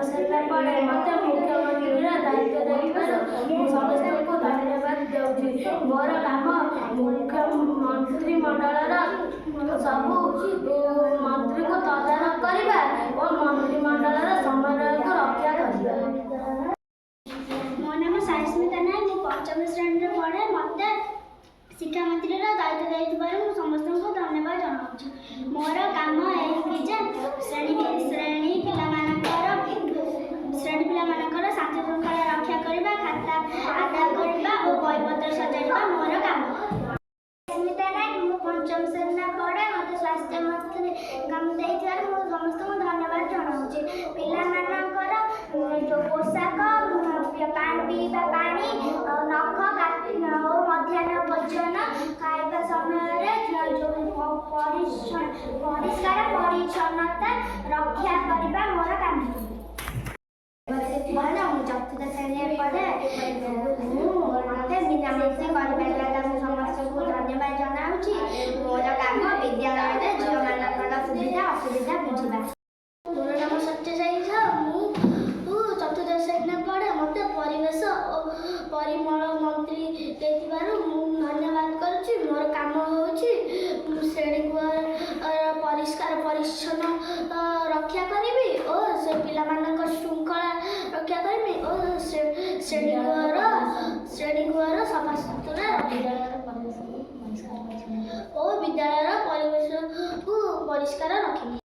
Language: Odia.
ଶ୍ରେଣୀରେ ପଢ଼େ ମୋତେ ମୁଖ୍ୟମନ୍ତ୍ରୀର ଦାୟିତ୍ୱ ଦେଇଥିବାରୁ ମୁଁ ସମସ୍ତଙ୍କୁ ଧନ୍ୟବାଦ ଦେଉଛି। ମୋର କାମ ମନ୍ତ୍ରିମଣ୍ଡଳର ସବୁ ମନ୍ତ୍ରୀଙ୍କୁ ତଦାରଖ କରିବା ଓ ମନ୍ତ୍ରିମଣ୍ଡଳର ସମନ୍ୱୟକୁ ରକ୍ଷା କରିବା। ମୋ ନାମ ସାଇସ୍ମିତା ନାୟକ। ମୁଁ ପଞ୍ଚମ ଶ୍ରେଣୀରେ ପଢ଼େ। ମୋତେ ଶିକ୍ଷାମନ୍ତ୍ରୀର ଦାୟିତ୍ୱ ଦେଇଥିବାରୁ ମୁଁ ସମସ୍ତଙ୍କୁ ଧନ୍ୟବାଦ ଜଣାଉଛି। ମୋର କାମ ଏହିକି ଯେ ଶ୍ରେଣୀ ପିଲାମାନଙ୍କର ଶାନ୍ତି ଶୃଙ୍ଖଳା ରକ୍ଷା କରିବା, ଖାତା ଆଦାୟ କରିବା ଓ ବହିପତ୍ର ସଜାଡ଼ିବା ମୋର କାମ। ସ୍ମିତା ନାୟକ। ମୁଁ ପଞ୍ଚମ ଶ୍ରେଣୀରେ ପଢ଼େ। ମୋତେ ସ୍ୱାସ୍ଥ୍ୟ ମନ୍ତ୍ରୀ କାମ ଦେଇଥିବାରୁ ମୁଁ ସମସ୍ତଙ୍କୁ ଧନ୍ୟବାଦ ଜଣାଉଛି। ପିଲାମାନଙ୍କର ପୋଷାକ, ପିଇବା ପାଣି, ନଖ ଓ ମଧ୍ୟାହ୍ନ ଭୋଜନ ଖାଇବା ସମୟରେ ପରିଷ୍କାର ପରିଚ୍ଛନ୍ନତା ରକ୍ଷା କରିବା ମୋର କାମ। ମୁଁ ଚତୁର୍ଥ ଶ୍ରେଣୀରେ ପଢ଼େ। ମୋତେ ବିନାମୂଲ୍ୟରେ କରିପାରିବା ମୁଁ ସମସ୍ତଙ୍କୁ ଧନ୍ୟବାଦ ଜଣାଉଛି। ମୋର କାମ ବିଦ୍ୟାଳୟରେ ଝିଅମାନଙ୍କର ସୁବିଧା ଅସୁବିଧା ବୁଝିବା। ମୋର ନାମ ସତ୍ୟସାଇ ସାହୁ। ମୁଁ ଚତୁର୍ଥ ଶ୍ରେଣୀରେ ପଢ଼େ। ମୋତେ ପରିବେଶ ଓ ପରିମଳ ମନ୍ତ୍ରୀ ଦେଇଥିବାରୁ ମୁଁ ଧନ୍ୟବାଦ କରୁଛି। ମୋର କାମ ହେଉଛି ଶ୍ରେଣୀଗୃହର ପରିଷ୍କାର ପରିଚ୍ଛନ୍ନ ରକ୍ଷା କରିବି ଓ ସେ ପିଲାମାନଙ୍କ ଶୃଙ୍ଖଳା ରକ୍ଷା କରିବି ଓ ଶ୍ରେଣୀଗୃହର ସଫାସୁତୁରା ଓ ବିଦ୍ୟାଳୟର ପରିବେଶକୁ ପରିଷ୍କାର ରଖିବି।